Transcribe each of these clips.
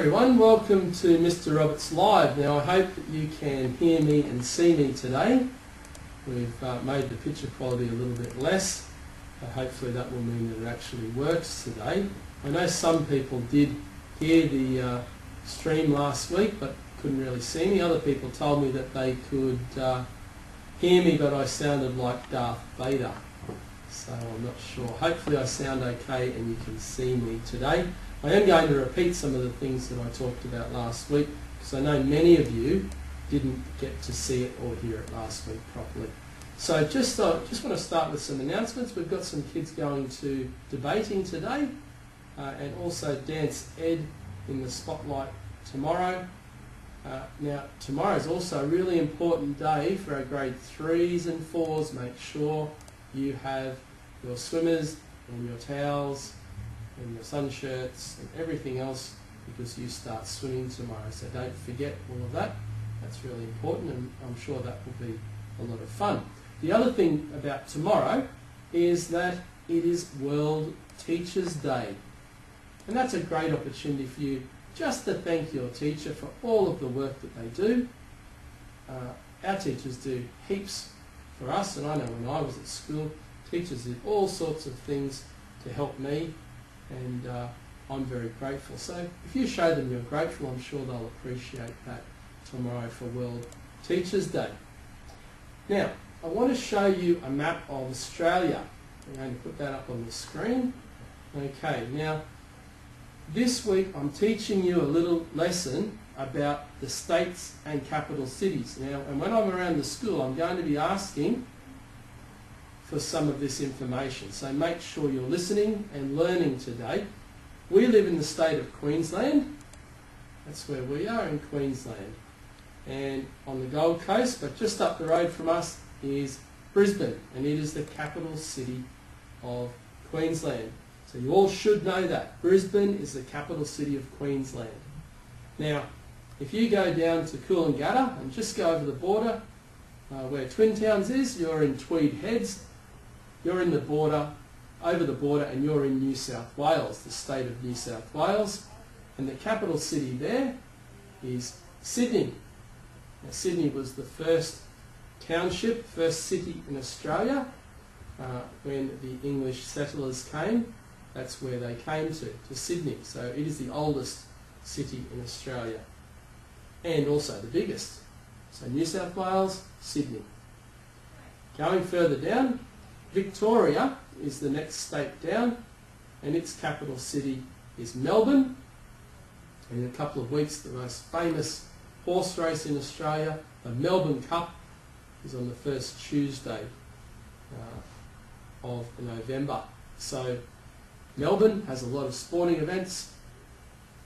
everyone, welcome to Mr. Roberts Live. Now I hope that you can hear me and see me today. We've made the picture quality a little bit less, but hopefully that will mean that it actually works today. I know some people did hear the stream last week but couldn't really see me. Other people told me that they could hear me but I sounded like Darth Vader. So I'm not sure. Hopefully I sound okay and you can see me today. I am going to repeat some of the things that I talked about last week because I know many of you didn't get to see it or hear it last week properly. So just want to start with some announcements. We've got some kids going to debating today and also Dance Ed in the spotlight tomorrow. Now tomorrow is also a really important day for our grade 3s and 4s. Make sure you have your swimmers and your towels and your sun shirts and everything else because you start swimming tomorrow. So don't forget all of that. That's really important and I'm sure that will be a lot of fun. The other thing about tomorrow is that it is World Teachers' Day. And that's a great opportunity for you just to thank your teacher for all of the work that they do. Our teachers do heaps for us, and I know when I was at school, teachers did all sorts of things to help me, and I'm very grateful. So if you show them you're grateful, I'm sure they'll appreciate that tomorrow for World Teachers' Day. Now, I want to show you a map of Australia. I'm going to put that up on the screen. Okay, now this week I'm teaching you a little lesson about the states and capital cities. Now, and when I'm around the school, I'm going to be asking for some of this information. So make sure you're listening and learning today. We live in the state of Queensland. That's where we are, in Queensland. And on the Gold Coast, but just up the road from us is Brisbane, and it is the capital city of Queensland. So you all should know that. Brisbane is the capital city of Queensland. Now, if you go down to Coolangatta and just go over the border, where Twin Towns is, you're in Tweed Heads. You're in the border, over the border, and you're in New South Wales, the state of New South Wales. And the capital city there is Sydney. Now, Sydney was the first township, first city in Australia. When the English settlers came, that's where they came to Sydney. So it is the oldest city in Australia and also the biggest. So New South Wales, Sydney. Going further down, Victoria is the next state down, and its capital city is Melbourne. And in a couple of weeks, the most famous horse race in Australia, the Melbourne Cup, is on the first Tuesday of November. So Melbourne has a lot of sporting events,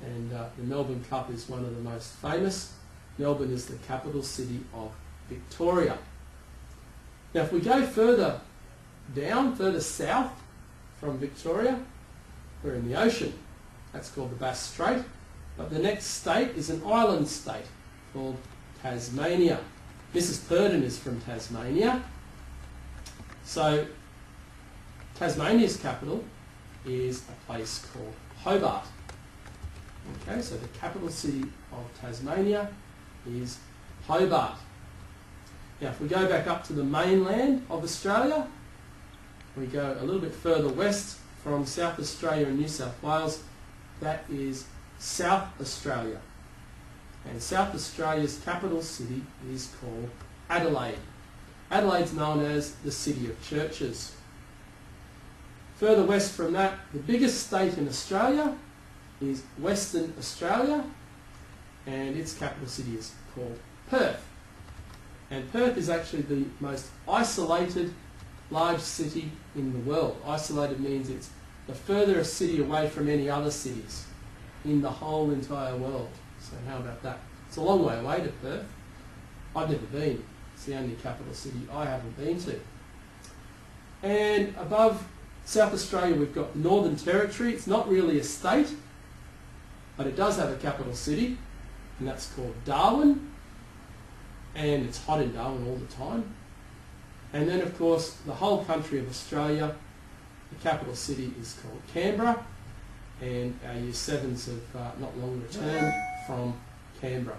and the Melbourne Cup is one of the most famous. Melbourne is the capital city of Victoria. Now if we go further down, further south from Victoria, we're in the ocean. That's called the Bass Strait. But the next state is an island state called Tasmania. Mrs. Purdon is from Tasmania. So Tasmania's capital is a place called Hobart. Okay, so the capital city of Tasmania is Hobart. Now if we go back up to the mainland of Australia, we go a little bit further west from South Australia and New South Wales, that is South Australia. And South Australia's capital city is called Adelaide. Adelaide's known as the City of Churches. Further west from that, the biggest state in Australia is Western Australia, and its capital city is called Perth. And Perth is actually the most isolated large city in the world. Isolated means it's the furthest city away from any other cities in the whole entire world. So how about that? It's a long way away to Perth. I've never been. It's the only capital city I haven't been to. And above South Australia we've got Northern Territory. It's not really a state, but it does have a capital city, and that's called Darwin. And it's hot in Darwin all the time. And then of course the whole country of Australia, the capital city is called Canberra. and our Year 7s have not long returned from Canberra.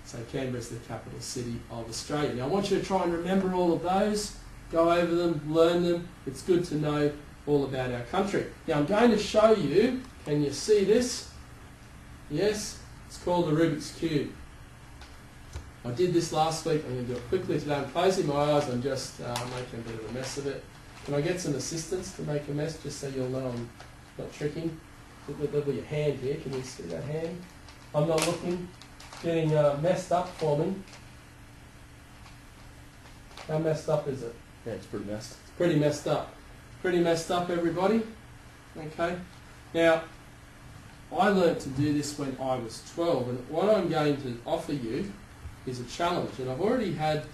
So Canberra is the capital city of Australia. Now I want you to try and remember all of those, go over them, learn them. It's good to know all about our country. Now I'm going to show you, can you see this? Yes, it's called the Rubik's Cube. I did this last week, I'm going to do it quickly today. I'm closing my eyes, I'm just making a bit of a mess of it. Can I get some assistance to make a mess, just so you'll know I'm not tricking? There'll be a hand here, can you see that hand? I'm not looking, getting messed up for me. How messed up is it? Yeah, it's pretty messed. It's pretty messed up. Pretty messed up, everybody. Okay. Now, I learnt to do this when I was 12, and what I'm going to offer you is a challenge. And I've already had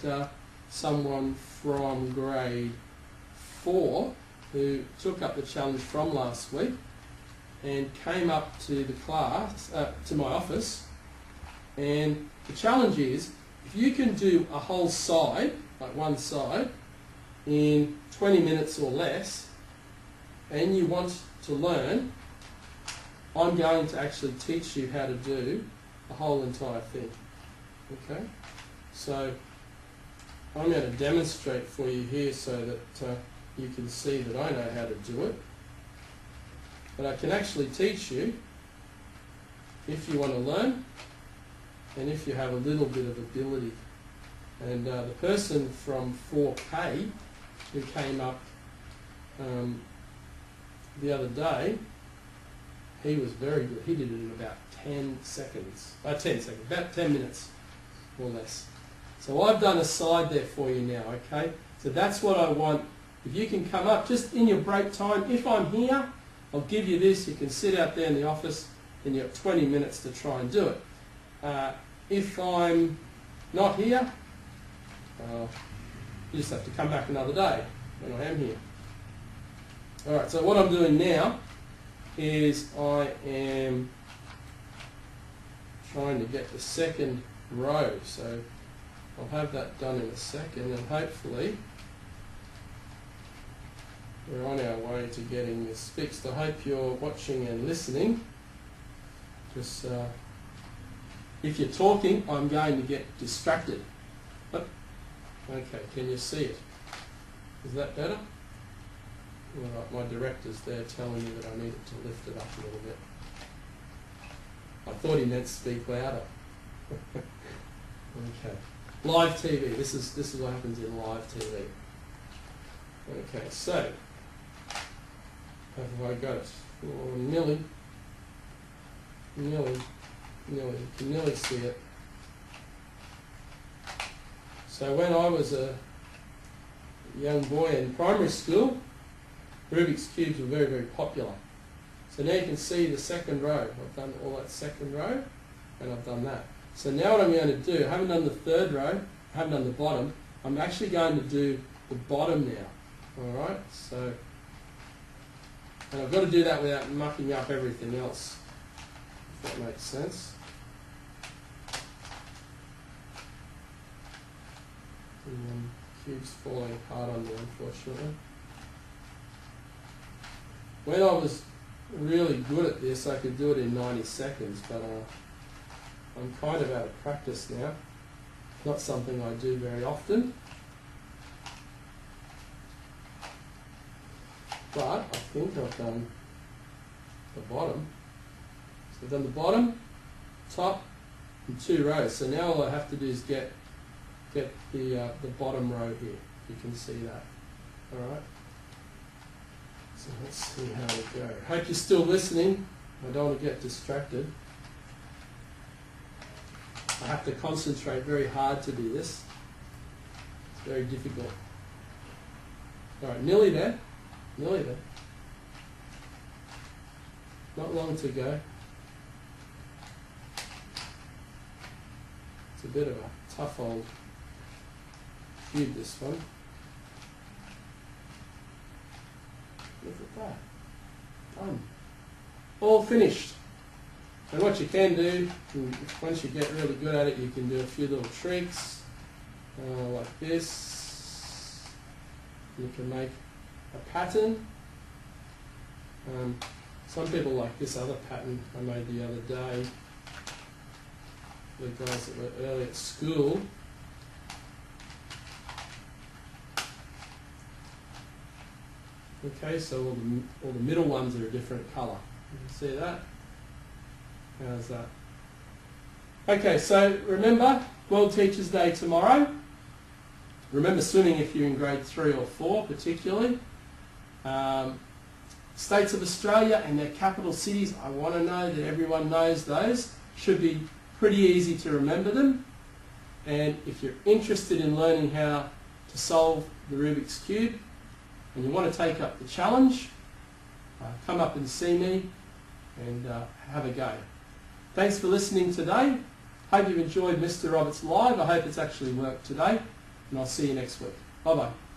someone from grade 4 who took up the challenge from last week and came up to the class, to my office. And the challenge is, if you can do a whole side, like one side, in 20 minutes or less, and you want to learn, I'm going to actually teach you how to do the whole entire thing. Okay? So I'm going to demonstrate for you here so that you can see that I know how to do it. But I can actually teach you if you want to learn and if you have a little bit of ability. And the person from 4K who came up the other day, he was very good. He did it in about 10 seconds. About 10 minutes or less. So I've done a side there for you now, okay? So that's what I want. If you can come up just in your break time, if I'm here, I'll give you this. You can sit out there in the office and you have 20 minutes to try and do it. If I'm not here, you just have to come back another day when I am here. Alright, so what I'm doing now is I am trying to get the second row. So I'll have that done in a second, and hopefully we're on our way to getting this fixed. I hope you're watching and listening. Just if you're talking, I'm going to get distracted. Okay, can you see it? Is that better? All right, my director's there telling me that I needed to lift it up a little bit. I thought he meant speak louder. Okay. Live TV. This is what happens in live TV. Okay, so have I got it? Oh, nearly. You can nearly see it. So when I was a young boy in primary school, Rubik's Cubes were very, very popular. So now you can see the second row. I've done all that second row, and I've done that. So now what I'm going to do, I haven't done the third row, I haven't done the bottom, I'm actually going to do the bottom now. Alright, so, and I've got to do that without mucking up everything else, if that makes sense. And cube's falling apart on me, unfortunately. When I was really good at this, I could do it in 90 seconds, but I'm kind of out of practice now. Not something I do very often. But I think I've done the bottom. So I've done the bottom, top, and 2 rows. So now all I have to do is get the bottom row here. You can see that. Alright. So let's see how we go. Hope you're still listening. I don't want to get distracted. I have to concentrate very hard to do this. It's very difficult. Alright, nearly there. Nearly there. Not long to go. It's a bit of a tough old cube, this one. Look at that. Done. All finished. And what you can do, once you get really good at it, you can do a few little tricks, like this. You can make a pattern. Some people like this other pattern I made the other day. The guys that were early at school. Okay, so all the middle ones are a different colour. You can see that? How's that? Okay, so remember, World Teachers' Day tomorrow. Remember swimming if you're in grade 3 or 4 particularly. States of Australia and their capital cities, I want to know that everyone knows those. Should be pretty easy to remember them. And if you're interested in learning how to solve the Rubik's Cube and you want to take up the challenge, come up and see me and have a go. Thanks for listening today. Hope you've enjoyed Mr. Roberts Live. I hope it's actually worked today. And I'll see you next week. Bye-bye.